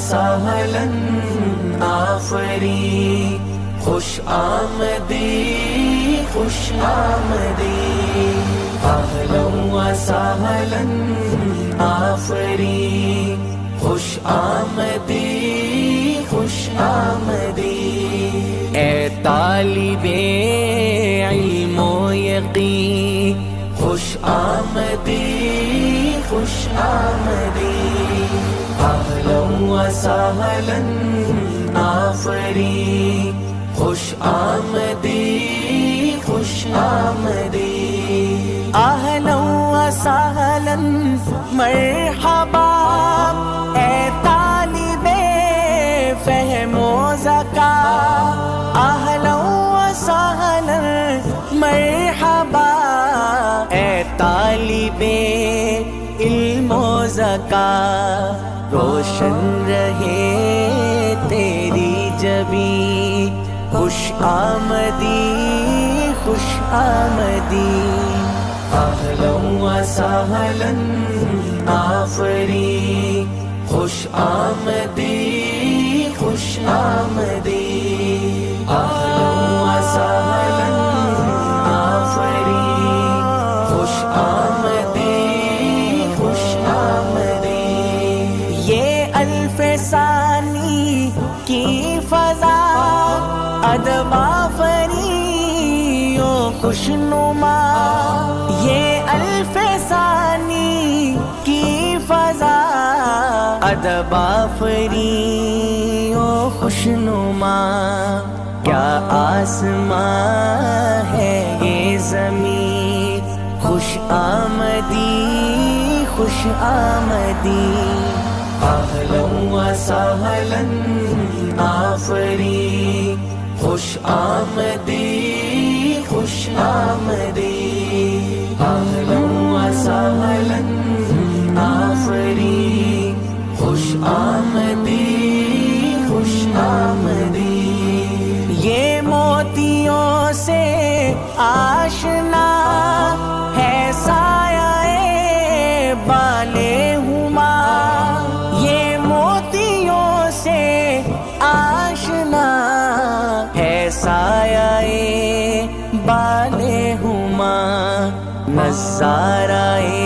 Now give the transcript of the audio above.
سہلن آفری خوش آمدی خوش آمدی اہلا و سہلا آفری خوش آمدی خوش آمدی اے طالب علم و یقین خوش آمدی خوش آمدی اہلا و سہلا آفری خوش آمدی خوش آمدی اہلا و سہلا مرحبا اے طالب فہم و ذکا اہلا و سہلا مرحبا اے طالب علم و ذکا روشن رہے تیری جبیں خوش آمدی خوش آمدی اہلا و سہلا آفری خوش آمدی خوش آمدی اہلا و سہلا آفری خوش آمدی خوش آمدی یہ الف ثانی کی فضا ادب آفری و خوشنما یہ الف ثانی کی فضا ادب آفری و خوشنما کیا آسمان ہے یہ زمین خوش آمدی خوش آمدی اہلا و سہلا آفری خوش آمدی خوش آمدی اہلا و سہلا آفری خوش آمدی خوش آمدی یہ موتیوں سے آشنا ہے سایہ بالے ہما یہ موتیوں سے آشنا ہے سایہ بالے ہما نظارہ